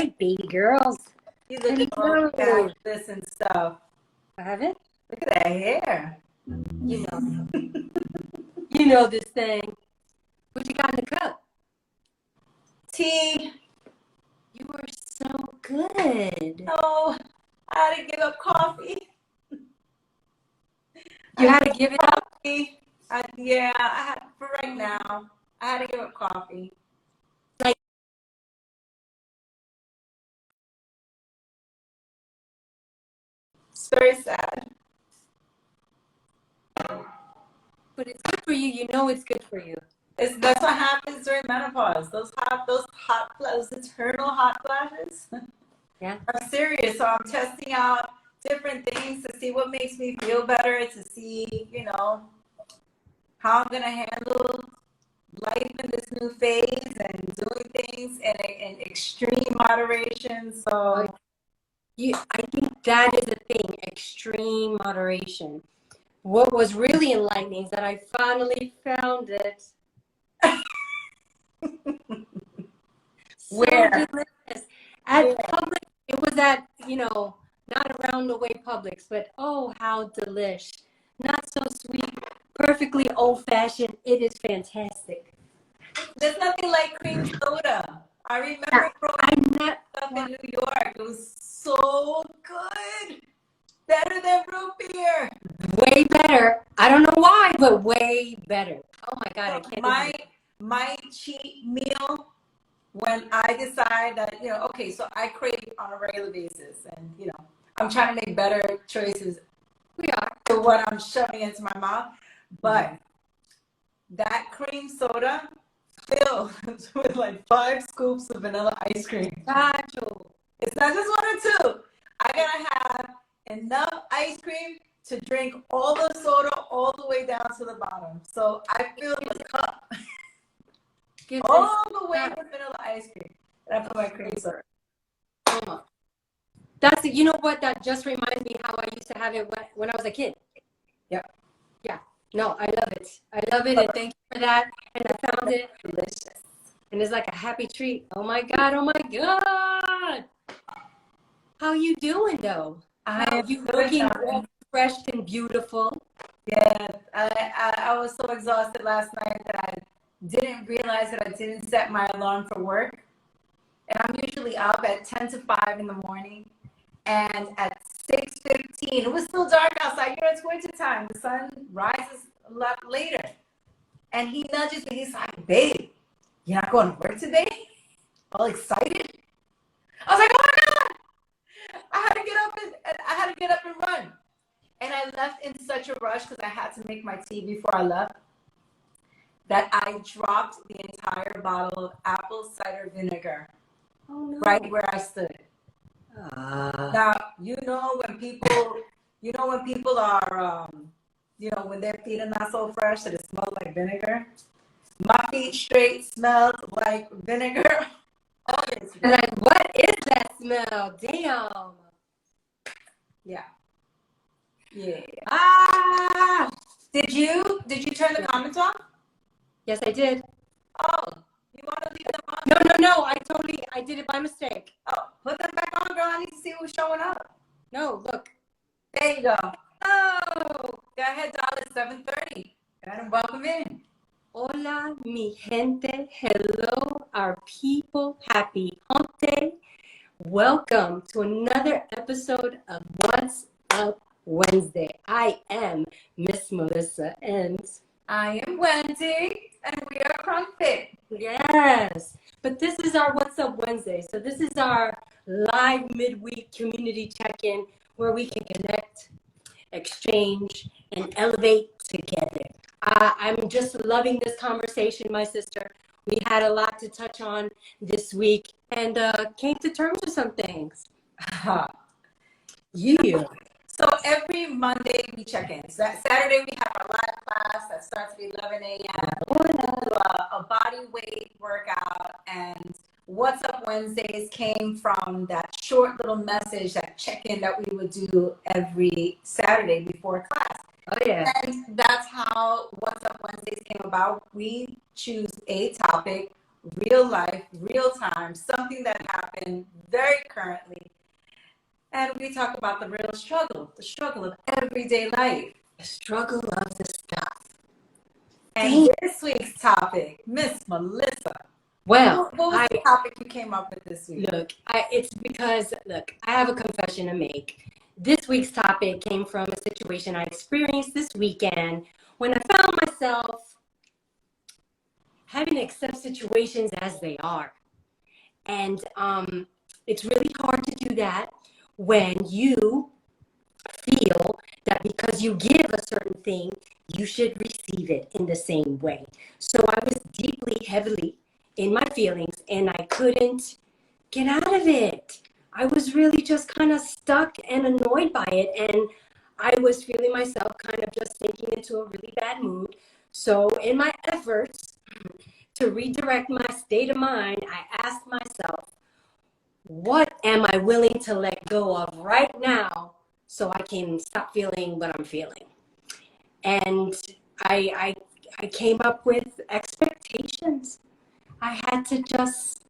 right, baby girls. You looking all fabulous and stuff. I have it. Look at that hair. You know. You know this thing. What you got in the cup? Tea. You are so good. Oh, I had to give up coffee. You had to give it up? I had, for right now, I had to give up coffee. Like, it's very sad. but it's good for you. You know it's good for you. That's what happens during menopause. Those eternal hot flashes. Yeah. I'm serious. So I'm testing out different things to see what makes me feel better, to see, how I'm going to handle life in this new phase and doing things in extreme moderation. So I think that is a thing, extreme moderation. What was really enlightening is that I finally found it. Where? So delicious. At Publix. It was at, not around the way Publix, but oh, how delish. Not so sweet, perfectly old-fashioned. It is fantastic. There's nothing like cream soda. I remember growing up in New York. It was so good. Better than root beer. Way better. I don't know why, but way better. Oh my God, I can't my cheat meal when I decide that, so I crave on a regular basis and, I'm trying to make better choices. We are. To what I'm shoving into my mouth. But that cream soda filled with like 5 scoops of vanilla ice cream. Gotcha. It's not just 1 or 2. I gotta have enough ice cream to drink all the soda all the way down to the bottom. So I fill the cup all the way with vanilla ice cream. And I put my cream soda. That's you know what? That just reminds me how I used to have it when I was a kid. Yep. Yeah. No, I love it. I love it, and thank you for that. And I found it delicious, and it's like a happy treat. Oh my God! Oh my God! How you doing though? I am looking all fresh and beautiful. Yeah, I was so exhausted last night that I didn't realize that I didn't set my alarm for work. And I'm usually up at 10 to 5 in the morning. And at 6:15, it was still dark outside. It's winter time. The sun rises a lot later. And he nudges me. He's like, babe, you're not going to work today? All excited. I was like, oh my God. I had to get up and run. And I left in such a rush because I had to make my tea before I left that I dropped the entire bottle of apple cider vinegar right where I stood. Now, when people are, when their feet are not so fresh that it smells like vinegar. My feet straight smelled like vinegar. Like, what is that smell? Damn. Yeah. Yeah. Did you turn the comments off? Yes, I did. Oh, you want to leave them on? No. I did it by mistake. Oh, put them back on, girl. I need to see who's showing up. No, look. There you go. Oh, go ahead, dial at 7:30. Go ahead and welcome in. Hola, mi gente. Hello, our people. Happy hump day. Welcome to another episode of What's Up Wednesday. I am Miss Melissa and I am Wendy, and we are Crunkfit. Yes, but this is our What's Up Wednesday. So this is our live midweek community check-in where we can connect, exchange, and elevate together. I'm just loving this conversation, my sister. We had a lot to touch on this week and came to terms with some things. Yeah. So every Monday we check in. So Saturday we have our live class that starts at 11 a.m. We do a body weight workout, and What's Up Wednesdays came from that short little message, that check-in that we would do every Saturday before class. Oh yeah. And that's how What's Up Wednesdays came about. We choose a topic real life, real time, something that happened very currently. And we talk about the real struggle, the struggle of everyday life. The struggle of the stuff. And this week's topic, Miss Melissa. Well, what was the topic you came up with this week? Look, it's because, look, I have a confession to make. This week's topic came from a situation I experienced this weekend when I found myself having to accept situations as they are. And it's really hard to do that when you feel that because you give a certain thing, you should receive it in the same way. So I was deeply, heavily in my feelings, and I couldn't get out of it. I was really just kind of stuck and annoyed by it, and I was feeling myself kind of just sinking into a really bad mood. So in my efforts to redirect my state of mind, I asked myself, what am I willing to let go of right now so I can stop feeling what I'm feeling? And I came up with expectations. I had to just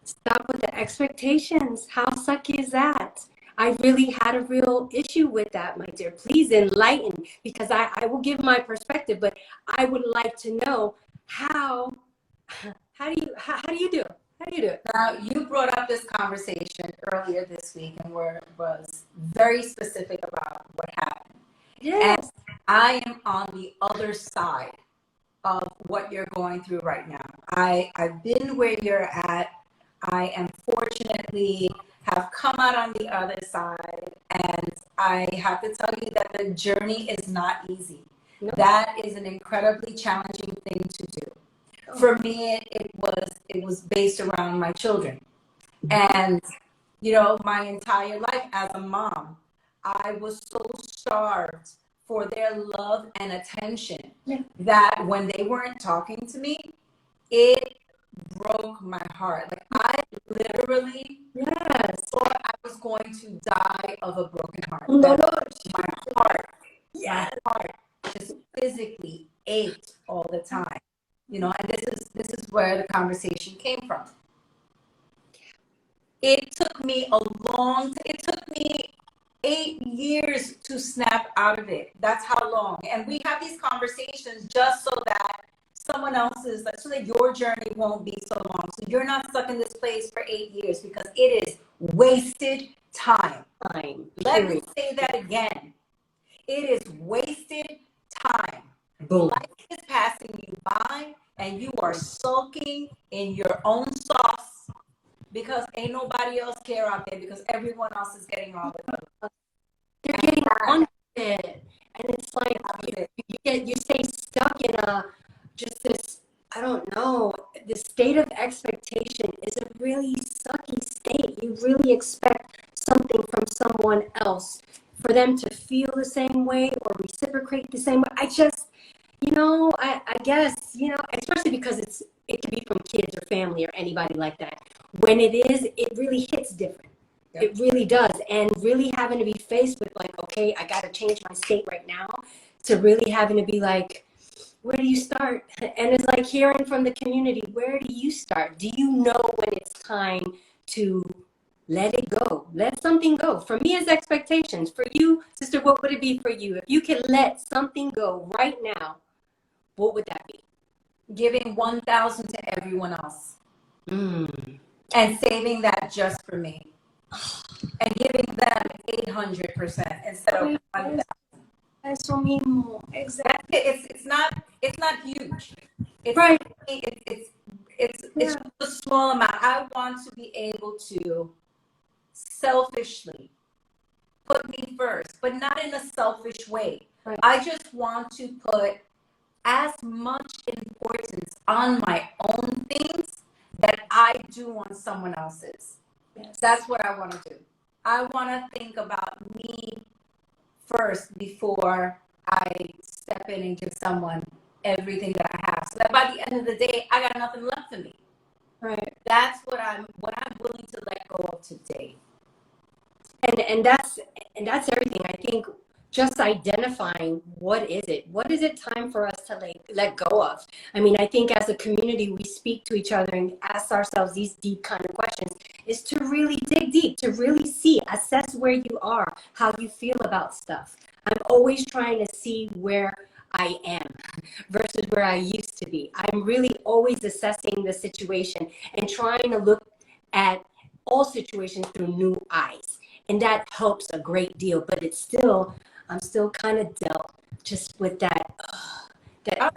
stop with the expectations. How sucky is that? I really had a real issue with that, my dear. Please enlighten, because I will give my perspective, but I would like to know how do you do it? How do you do it? Now, you brought up this conversation earlier this week and was very specific about what happened. Yes. And I am on the other side of what you're going through right now. I've been where you're at. I am fortunately have come out on the other side, and I have to tell you that the journey is not easy. No. That is an incredibly challenging thing to do. For me, it was based around my children. And, you know, my entire life as a mom, I was so starved for their love and attention that when they weren't talking to me, it broke my heart. Like, I literally thought I was going to die of a broken heart. No. My heart just physically ached all the time. You know, and this is where the conversation came from. It took me 8 years to snap out of it. That's how long. And we have these conversations just so that someone else's, so that your journey won't be so long. So you're not stuck in this place for 8 years, because it is wasted time. Let me say that again. It is wasted time. Boom. Life is passing you by, and you are sulking in your own sauce because ain't nobody else care out there, because everyone else is getting on with it. They're getting on with it. And it's like you stay stuck in just this, I don't know, the state of expectation is a really sucky state. You really expect something from someone else for them to feel the same way or reciprocate the same way. I just, I guess, especially because it can be from kids or family or anybody like that. When it is, it really hits different. Yep. It really does. And really having to be faced with like, okay, I got to change my state right now, to really having to be like, where do you start? And it's like hearing from the community, where do you start? Do you know when it's time to let it go? Let something go. For me, it's expectations. For you, sister, what would it be for you? If you could let something go right now, what would that be? Giving 1,000 to everyone else. And saving that just for me. And giving them 800% instead of 1,000. Eso mismo. Exactly. It's not huge. It's right. It's just a small amount. I want to be able to selfishly put me first, but not in a selfish way. Right. I just want to put as much importance on my own things that I do on someone else's. Yes. That's what I want to do. I want to think about me first before I step in and give someone everything that I have, so that by the end of the day, I got nothing left for me. Right. That's what I'm willing to let go of today. And that's everything. I think just identifying what is it time for us to let go of. I mean, I think as a community, we speak to each other and ask ourselves these deep kind of questions, is to really dig deep, to really assess where you are, how you feel about stuff. I'm always trying to see where I am versus where I used to be. I'm really always assessing the situation and trying to look at all situations through new eyes. And that helps a great deal, but I'm still kind of dealt just with that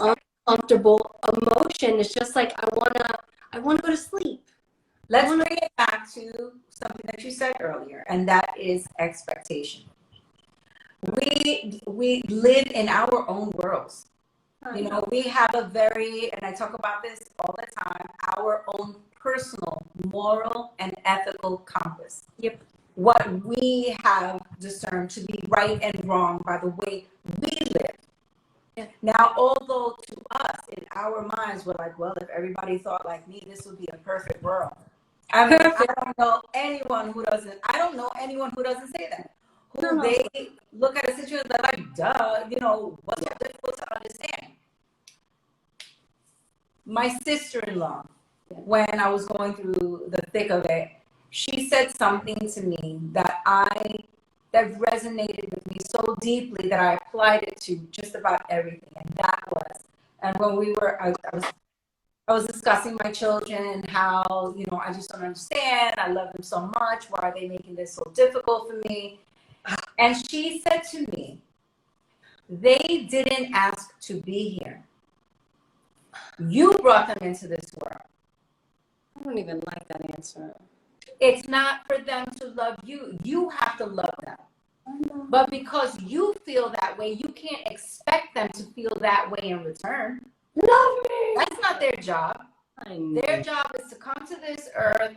uncomfortable emotion. It's just like I wanna go to sleep. Let's bring it back to something that you said earlier, and that is expectation. We live in our own worlds. You know, we have and I talk about this all the time, our own personal moral and ethical compass. Yep. What we have discerned to be right and wrong by the way we live. Yeah. Now, although to us, in our minds, we're like, well, if everybody thought like me, this would be a perfect world. I mean, I don't know anyone who doesn't say that. They look at a situation, they're like, duh, you know, what's so difficult to understand? My sister-in-law, when I was going through the thick of it, she said something to me that resonated with me so deeply that I applied it to just about everything. And when I was discussing my children and how, you know, I just don't understand. I love them so much. Why are they making this so difficult for me? And she said to me, they didn't ask to be here. You brought them into this world. I don't even like that answer. It's not for them to love you. You have to love them. But because you feel that way, you can't expect them to feel that way in return. Love me. That's not their job. Their job is to come to this earth,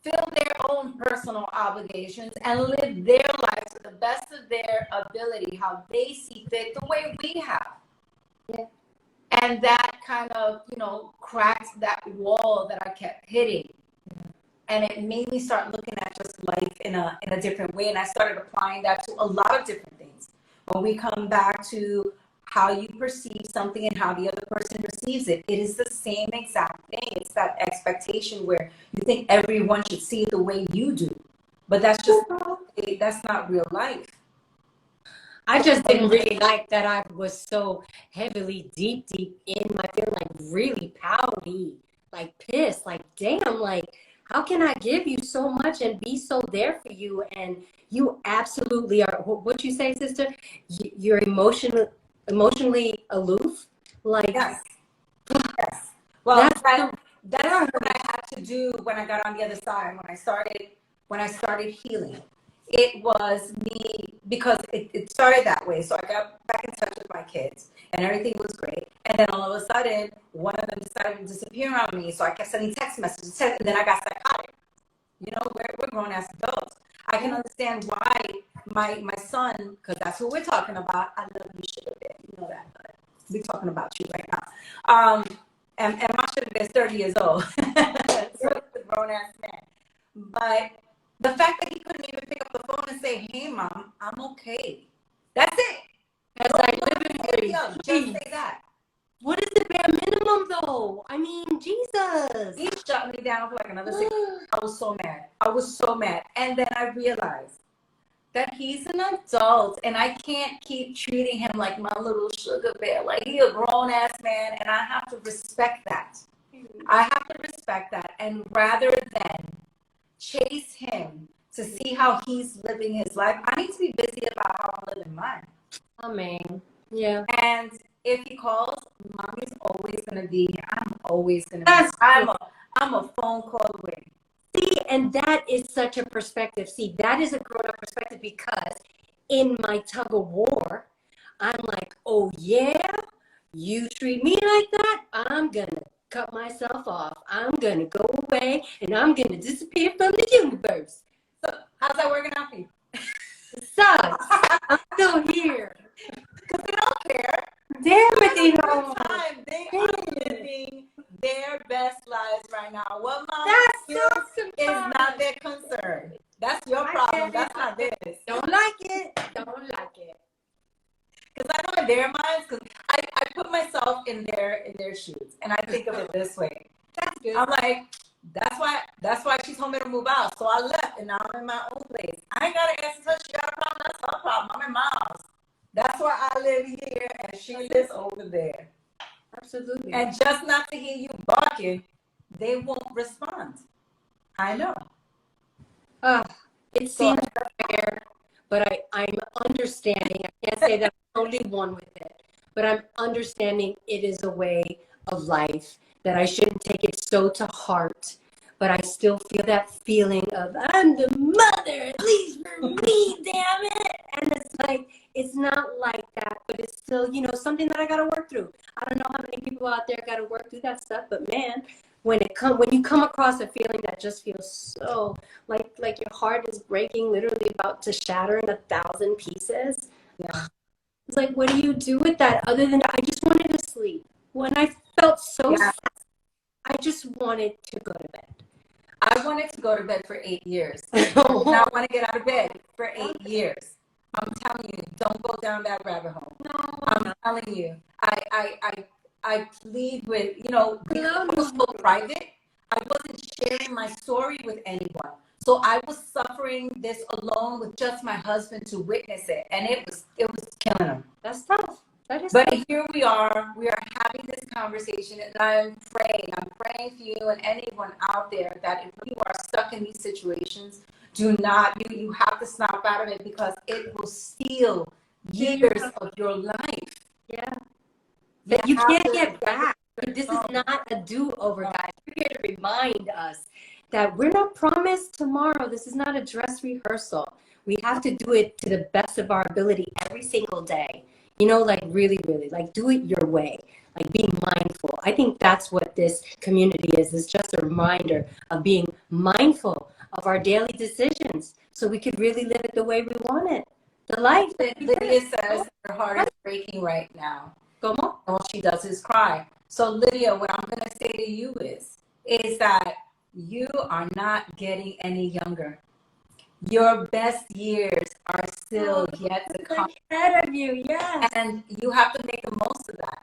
fill their own personal obligations, and live their lives to the best of their ability, how they see fit, the way we have. Yeah. And that kind of, you know, cracked that wall that I kept hitting. And it made me start looking at just life in a different way. And I started applying that to a lot of different things. When we come back to how you perceive something and how the other person receives it, it is the same exact thing. It's that expectation where you think everyone should see it the way you do. But that's not real life. I just didn't really like that I was so heavily deep in my feeling, like really pouty, like pissed, like damn, like how can I give you so much and be so there for you? And you absolutely are, what you say, sister? You're emotionally aloof? Like, yes. Well, that's what I had to do when I got on the other side, when I started healing. It was me, because it started that way. So I got back in touch with my kids and everything was great. And then all of a sudden, one of them decided to disappear on me. So I kept sending text messages, and then I got psychotic. You know, we're grown as adults. I can understand why my son, because that's who we're talking about. I love you, Sugar Bear. You know that, but we're talking about you right now. And my Sugar Bear is 30 years old. So it's a grown ass man. But the fact that he couldn't even pick up the phone and say, hey, Mom, I'm okay. That's it. As I live and breathe. Just say that. What is the bare minimum, though? I mean, Jesus. He shut me down for like another 6 months. I was so mad. And then I realized that he's an adult and I can't keep treating him like my little sugar bear. Like, he's a grown-ass man, and I have to respect that. And rather than chase him to see how he's living his life, I need to be busy about how I'm living mine. Oh, man. Yeah. And if he calls, Mommy's always going to be here. I'm always going to be here. I'm a phone call away. See, and that is such a perspective. See, that is a grown-up perspective, because in my tug of war, I'm like, oh, yeah, you treat me like that, I'm going to cut myself off. I'm going to go away, and I'm going to disappear from the universe. So how's that working out for you? It sucks. I'm still here. Because they don't care. Damn it, they don't. They are living their best lives right now. What mom is not their concern. That's your problem. That's not theirs. Don't like it. Don't like it. their minds, because I put myself in their shoes, and I think of it this way. That's good. I'm like, that's why she told me to move out. So I left, and now I'm in my own place. I ain't gotta answer her. She got a problem. That's her problem. I'm in my house. That's why I live here, and she lives over there. Absolutely. And just not to hear you barking, they won't respond. I know. It seems fair, but I'm understanding. I can't say that I'm totally one with it, but I'm understanding it is a way of life that I shouldn't take it so to heart. But I still feel that feeling of I'm the mother, at least for me, damn it. And it's like, it's not like that, but it's still, something that I got to work through. I don't know how many people out there got to work through that stuff, but man, when you come across a feeling that just feels so like your heart is breaking, literally about to shatter in 1,000 pieces. Yeah. It's like, what do you do with that? Other than I just wanted to sleep. When I felt so sad, I just wanted to go to bed. I wanted to go to bed for 8 years. I did not want to get out of bed for 8 years. I'm telling you, don't go down that rabbit hole. No, I'm telling you. I plead with, because I was so private, I wasn't sharing my story with anyone. So I was suffering this alone with just my husband to witness it. And it was killing him. That's tough. That is But tough. here we are having this conversation, and I'm praying for you and anyone out there that if you are stuck in these situations, do not, you have to snap out of it, because it will steal years of your life. Yeah. That you can't get back. This is not a do-over, guys. We're here to remind us that we're not promised tomorrow. This is not a dress rehearsal. We have to do it to the best of our ability every single day. Like really, really, like do it your way, like being mindful. I think that's what this community is. It's just a reminder of being mindful of our daily decisions so we could really live it the way we want it. The life that Lydia says her heart is breaking right now. Como? All she does is cry. So Lydia, what I'm going to say to you is that you are not getting any younger. Your best years are still yet to come. Ahead of you, yes. And you have to make the most of that.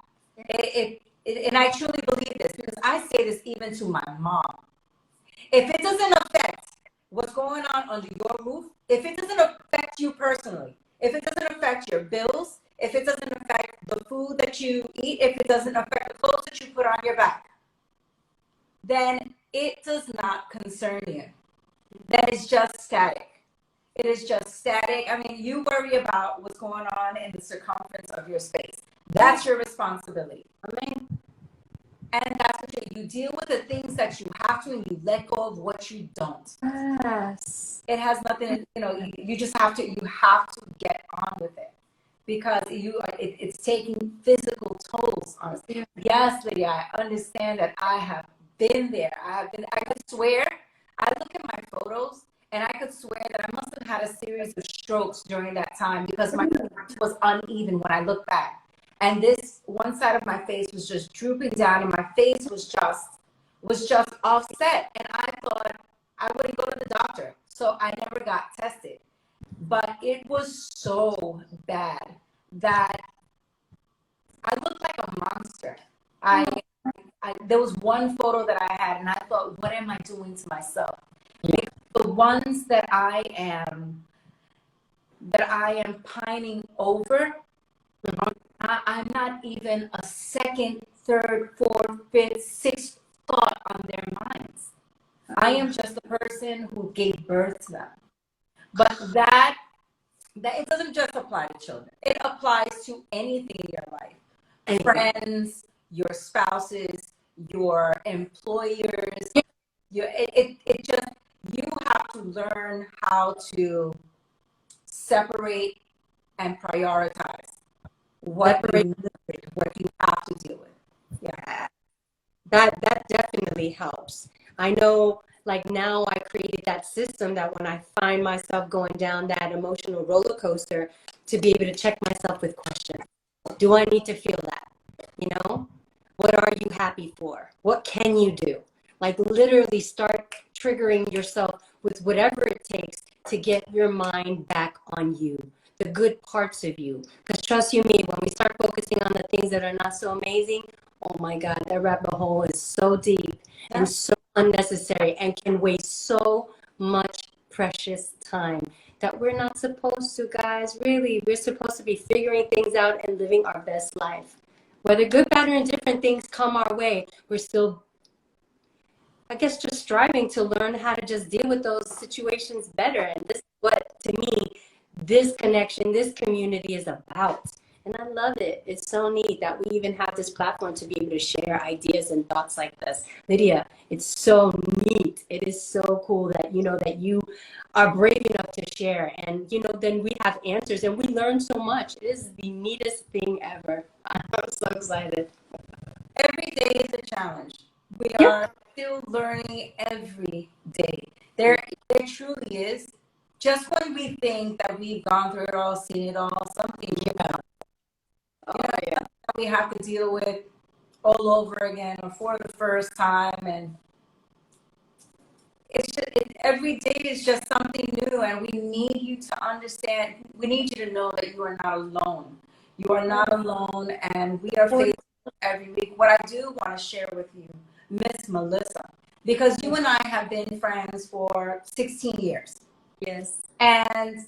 And I truly believe this, because I say this even to my mom. If it doesn't affect what's going on under your roof, if it doesn't affect you personally, if it doesn't affect your bills, if it doesn't affect the food that you eat, if it doesn't affect the clothes that you put on your back, then it does not concern you. That is just static. It is just static. I mean, you worry about what's going on in the circumference of your space. That's your responsibility. And that's what you deal with the things that you have to, and you let go of what you don't. Yes. It has nothing, you just have to get on with it, because it's taking physical tolls on us. Yes, Lydia, I understand that. I have been there. I could swear, I look at my photos, and I could swear that I must have had a series of strokes during that time, because my face was uneven when I look back. And this one side of my face was just drooping down, and my face was just offset. And I thought I wouldn't go to the doctor. So I never got tested. But it was so bad that I looked like a monster. There was one photo that I had, and I thought, what am I doing to myself? Because the ones that I am pining over, I'm not even a second, third, fourth, fifth, sixth thought on their minds. I am just a person who gave birth to them. But that it doesn't just apply to children. It applies to anything in your life. Friends, your spouses, your employers. You have to learn how to separate and prioritize what you have to deal with. Yeah. That definitely helps. I know, like now I created that system that when I find myself going down that emotional roller coaster, to be able to check myself with questions. Do I need to feel that? What are you happy for? What can you do? Like literally start triggering yourself with whatever it takes to get your mind back on you, the good parts of you. Because trust you me, when we start focusing on the things that are not so amazing, oh my God, that rabbit hole is so deep and so unnecessary and can waste so much precious time that we're not supposed to, guys. Really, we're supposed to be figuring things out and living our best life. Whether good, bad, or indifferent things come our way, we're still, I guess, just striving to learn how to just deal with those situations better. And this is what, to me, this connection, this community is about. And I love it. It's so neat that we even have this platform to be able to share ideas and thoughts like this. Lydia, it's so neat. It is so cool that, that you are brave enough to share. And, then we have answers and we learn so much. It is the neatest thing ever. I'm so excited. Every day is a challenge. We are still learning every day. There truly is. Just when we think that we've gone through it all, seen it all, something new we have to deal with all over again or for the first time, and it's just, every day is just something new, and we need you to understand. We need you to know that you are not alone. You are not alone, and we are facing every week. What I do want to share with you, Miss Melissa, because you and I have been friends for 16 years. Yes. And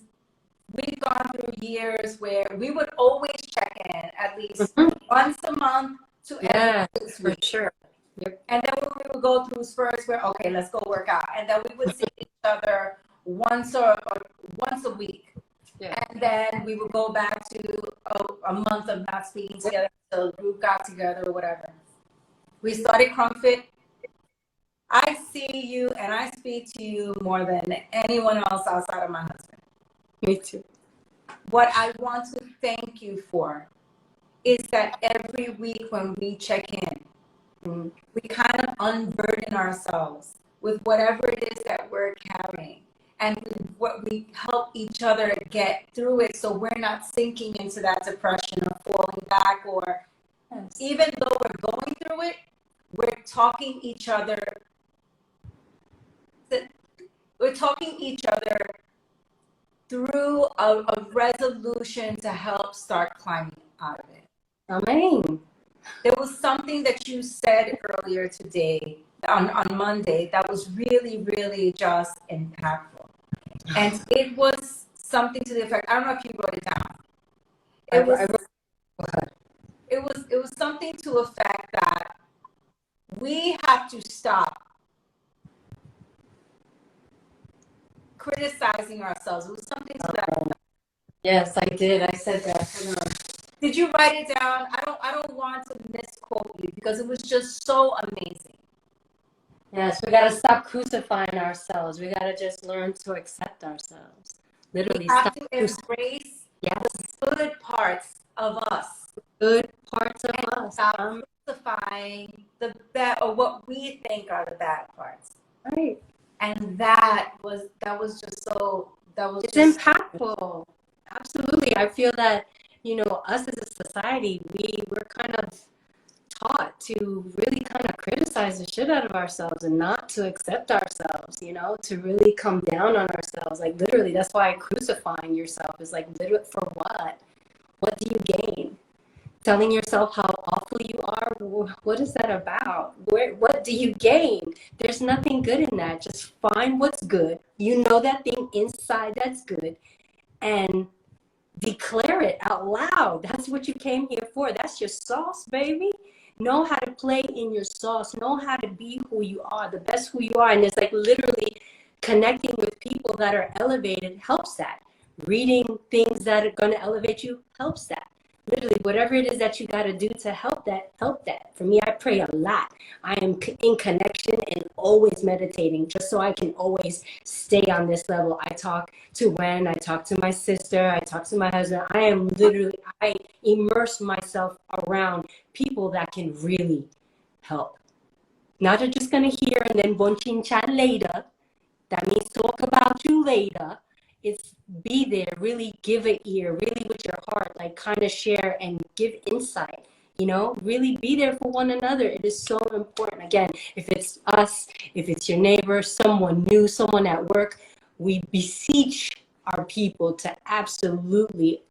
we've gone through years where we would always check in at least once a month to every 6 weeks. For sure. Yep. And then we would go through spurts where, okay, let's go work out. And then we would see each other once a week. Yeah. And then we would go back to a month of not speaking together until the group got together or whatever. We started Crunkfit. I see you and I speak to you more than anyone else outside of my husband. Me too. What I want to thank you for is that every week when we check in, we kind of unburden ourselves with whatever it is that we're carrying. And we help each other get through it so we're not sinking into that depression or falling back, or even though we're going through it, we're talking each other. We're talking each other through a resolution to help start climbing out of it. Amen. There was something that you said earlier today, on Monday, that was really, really just impactful. And it was something to the effect, I don't know if you wrote it down. It was something to the effect that we have to stop criticizing ourselves. It was something to that effect. Yes, I did. I said that. Did you write it down? I don't want to misquote you because it was just so amazing. Yes, we got to stop crucifying ourselves. We got to just learn to accept ourselves. Literally, we have to embrace the good parts of us. Good parts of us. Stop crucifying the bad, or what we think are the bad parts. Right. And that was just so. It's impactful. Absolutely, I feel that us as a society, we're kind of taught to really kind of criticize the shit out of ourselves and not to accept ourselves, to really come down on ourselves. Like literally, that's why crucifying yourself is like, literally, for what? What do you gain? Telling yourself how awful you are? What is that about? What do you gain? There's nothing good in that. Just find what's good. That thing inside that's good, and declare it out loud. That's what you came here for. That's your sauce, baby. Know how to play in your sauce. Know how to be who you are, the best who you are. And it's like literally connecting with people that are elevated helps that. Reading things that are going to elevate you helps that. Literally, whatever it is that you got to do to help that. For me, I pray a lot. I am in connection and always meditating just so I can always stay on this level. I talk to Wen, I talk to my sister, I talk to my husband. I immerse myself around people that can really help. Not just going to hear and then bunchin chat later. That means talk about you later. It's be there, really give an ear, really with your heart, like kind of share and give insight, really be there for one another. It is so important. Again, if it's us, if it's your neighbor, someone new, someone at work, we beseech our people to absolutely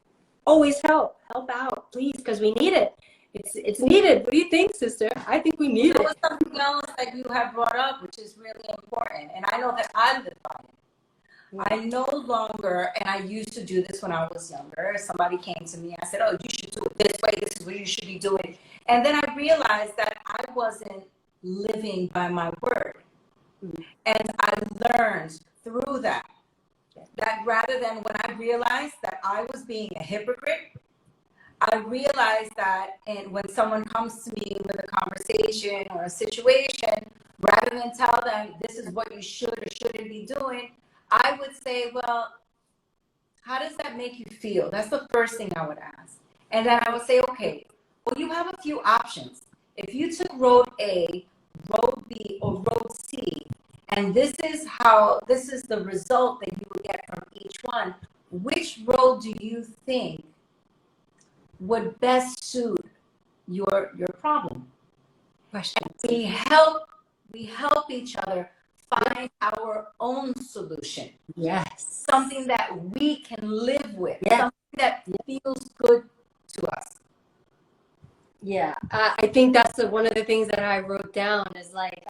always help out, please, because we need it. It's needed. What do you think, sister? I think we need it. Something else that you have brought up, which is really important, and I know that I live by it. I no longer, and I used to do this when I was younger. Somebody came to me, I said, "Oh, you should do it this way. This is what you should be doing." And then I realized that I wasn't living by my word. And I learned through that rather than when I realized that I was being a hypocrite, I realized that, and when someone comes to me with a conversation or a situation, rather than tell them this is what you should or shouldn't be doing, I would say, well, how does that make you feel? That's the first thing I would ask. And then I would say, okay, well, you have a few options. If you took road A, road B, or road C, and this is the result that you would get from each one, which road do you think would best suit your problem? Question. We help each other find our own solution. Yes. Something that we can live with. Yes. Something that feels good to us. Yeah, I think that's one of the things that I wrote down is like,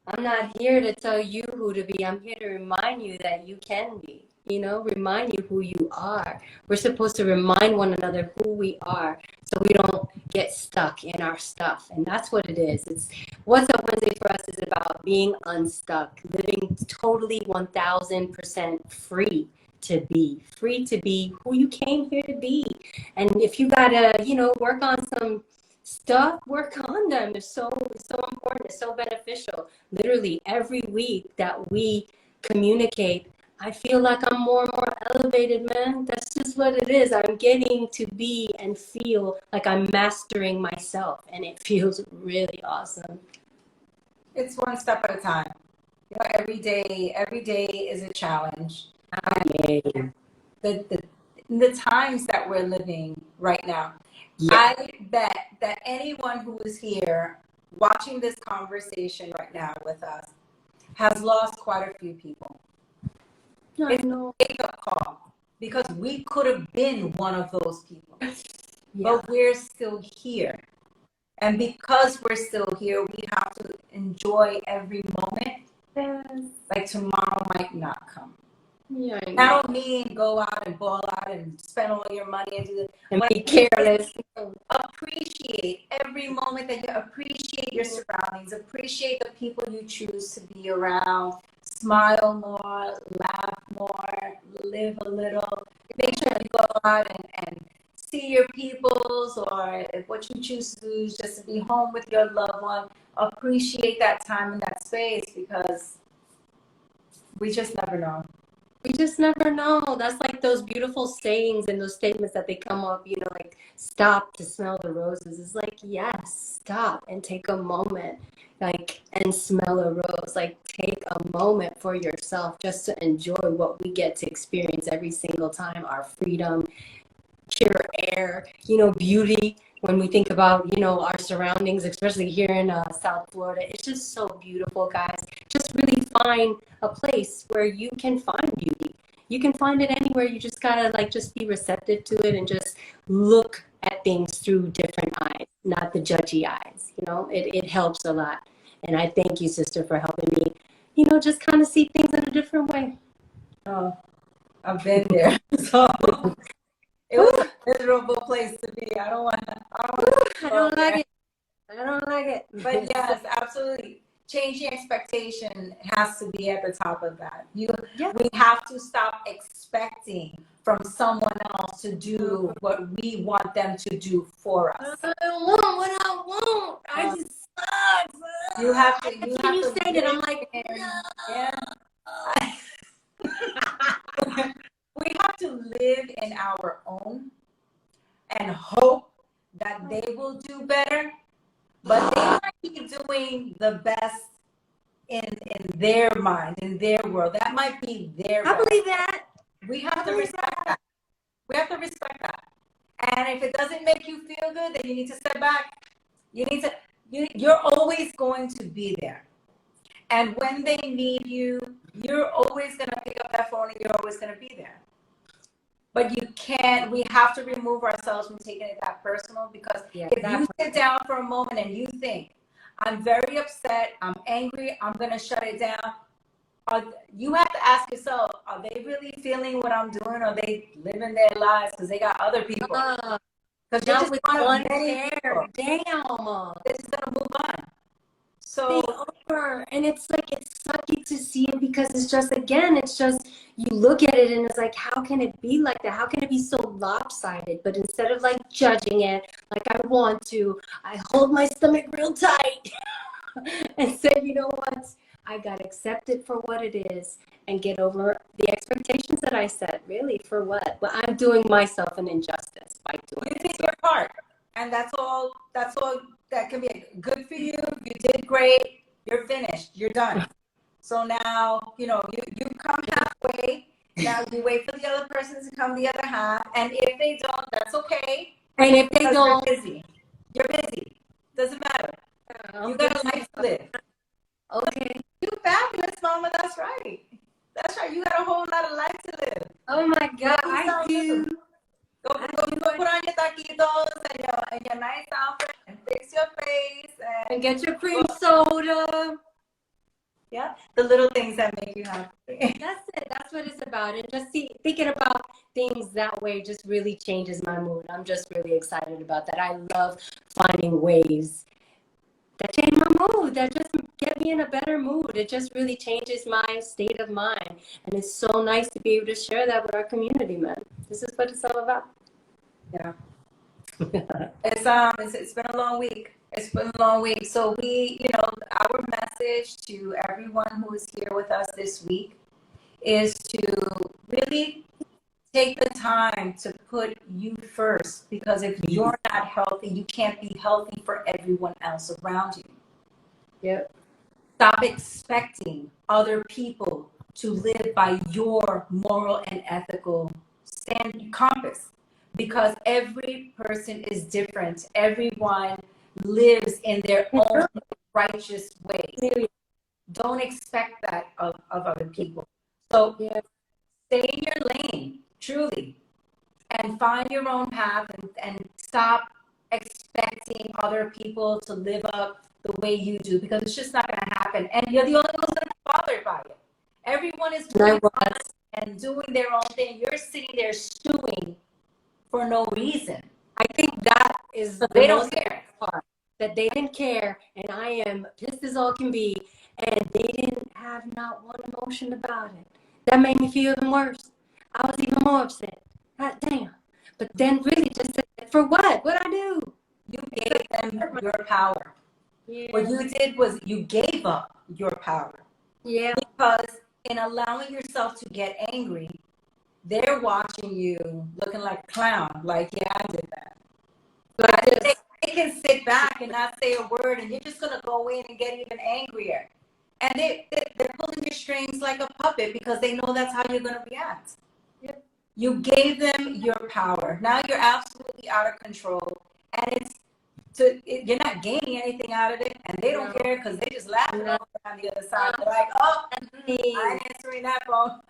I'm not here to tell you who to be. I'm here to remind you that you can be, remind you who you are. We're supposed to remind one another who we are so we don't get stuck in our stuff. And that's what it is. It's What's Up Wednesday for us is about being unstuck, living totally 1000% free to be who you came here to be. And if you gotta, work on some stuff, work on them. It's so important. It's so beneficial. Literally every week that we communicate, I feel like I'm more and more elevated, man. That's just what it is. I'm getting to be and feel like I'm mastering myself, and it feels really awesome. It's one step at a time. Every day is a challenge. The times that we're living right now, I bet that anyone who is here watching this conversation right now with us has lost quite a few people. It's a wake-up call because we could have been one of those people, but we're still here. And because we're still here, we have to enjoy every moment. Like tomorrow might not come. Yeah, I don't mean go out and ball out and spend all your money and be careless. Appreciate every moment that you appreciate your surroundings, appreciate the people you choose to be around, smile more, laugh more, live a little. Make sure you go out and see your peoples, or if what you choose to do is just to be home with your loved one, appreciate that time and that space because we just never know. We just never know. That's like those beautiful sayings and those statements that they come up, like stop to smell the roses. It's like, yes, stop and take a moment, and smell a rose. Like, take a moment for yourself just to enjoy what we get to experience every single time, our freedom, pure air, beauty. When we think about, our surroundings, especially here in South Florida, it's just so beautiful, guys. Just really find a place where you can find beauty. You can find it anywhere. You just gotta just be receptive to it and just look at things through different eyes, not the judgy eyes. It helps a lot. And I thank you, sister, for helping me, just kind of see things in a different way. Oh, I've been there. So it was a miserable place to be. I don't like it. But yes, absolutely. Changing expectation has to be at the top of that. We have to stop expecting from someone else to do what we want them to do for us. I don't want what I want. I just suck. You have to. You say that, I'm like, yeah. We have to live in our own and hope that they will do better, but they might be doing the best in their mind, in their world. That might be their I believe that. We have to respect that. We have to respect that. And if it doesn't make you feel good, then you need to step back. You're always going to be there. And when they need you, you're always going to pick up that phone and you're always going to be there. But we have to remove ourselves from taking it that personal, because if you sit down for a moment and you think, I'm very upset, I'm angry, I'm going to shut it down, you have to ask yourself, are they really feeling what I'm doing? Or are they living their lives because they got other people? Because you're just with one one of many pair. people. Damn. They're just going to move on. So Over, and it's like, it's sucky to see it, because it's just, again, it's just, you look at it and it's like, how can it be like that? How can it be so lopsided? But instead of like judging it like I want to, I hold my stomach real tight and say, you know what, I gotta accept it for what it is and get over the expectations that I set. Really, for what? Well, I'm doing myself an injustice by doing it. You did your part, and that's all that can be good for you. You did great. You're finished. You're done. So now, you come halfway. Now you wait for the other person to come the other half. And if they don't, that's okay. And if they don't, you're busy. Doesn't matter. You got a life to live. Okay. You fabulous, mama. That's right. That's right. You got a whole lot of life to live. Oh my God, I do. Go put on your taquitos and your nice outfit and fix your face and get your cream soda. Yeah, the little things that make you happy. That's it. That's what it's about. And just thinking about things that way just really changes my mood. I'm just really excited about that. I love finding ways that change my mood, that just get me in a better mood. It just really changes my state of mind. And it's so nice to be able to share that with our community, man. This is what it's all about. Yeah. It's been a long week. It's been a long week. So our message to everyone who is here with us this week is to really take the time to put you first, because if you're not healthy, you can't be healthy for everyone else around you. Yep. Stop expecting other people to live by your moral and ethical compass, because every person is different. Everyone lives in their own righteous way. Don't expect that of other people. So stay in your lane, truly, and find your own path, and stop expecting other people to live up the way you do, because it's just not going to happen. And you're the only one who's going to be bothered by it. Everyone is doing and doing their own thing. You're sitting there stewing for no reason. I think that is they don't care. Part, that they didn't care, and I am pissed as all can be, and they didn't have not one emotion about it. That made me feel even worse. I was even more upset. God damn. But then really just said, for what? What'd I do? You gave them your power. Yeah. What you did was you gave up your power. Yeah. Because in allowing yourself to get angry, they're watching you looking like a clown. Like, yeah, I did that. But they can sit back and not say a word, and you're just going to go in and get even angrier. And they're pulling your strings like a puppet, because they know that's how you're going to react. Yep. You gave them your power. Now you're absolutely out of control. And you're not gaining anything out of it, and they don't care, because they just laughing over on the other side. They're like, oh, I ain't answering that phone.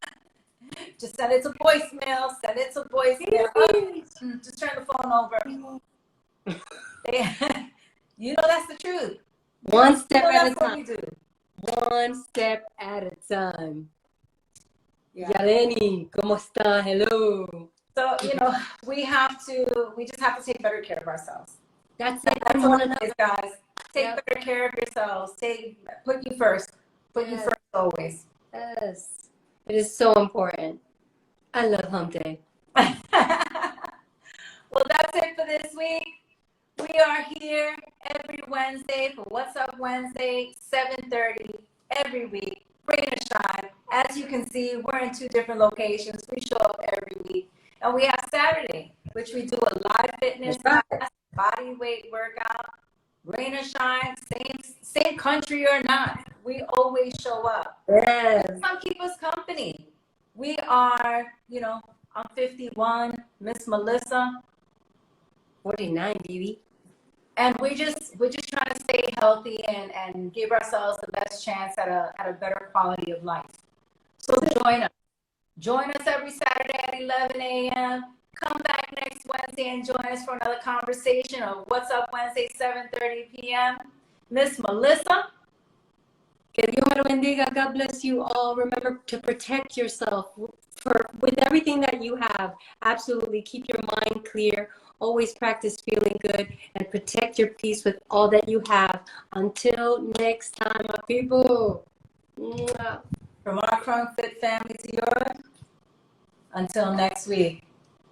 Just send it to voicemail. Send it to voicemail. Just turn the phone over. That's the truth. One step at a time. One step at a time. Yaleni, ¿cómo está? Hello. So, we just have to take better care of ourselves. That's it. That's what it is, guys. Take better care of yourselves. Put you first. Put you first always. Yes. It is so important. I love Hump Day. Well, that's it for this week. We are here every Wednesday for What's Up Wednesday, 7:30 every week. Rain or shine. As you can see, we're in 2 different locations. We show up every week. And we have Saturday, which we do a live fitness class, body weight workout. Rain or shine, same country or not, we always show up. Yes. Come keep us company. We are, I'm 51, Miss Melissa. 49, baby. And we're just trying to stay healthy and give ourselves the best chance at a better quality of life. So join us. Join us every Saturday at 11 a.m. Come back next Wednesday and join us for another conversation of What's Up Wednesday, 7:30 p.m. Miss Melissa. Que Dios me lo bendiga. God bless you all. Remember to protect yourself with everything that you have. Absolutely. Keep your mind clear. Always practice feeling good and protect your peace with all that you have. Until next time, my people. Mwah. From our Crunkfit family to yours. Until next week.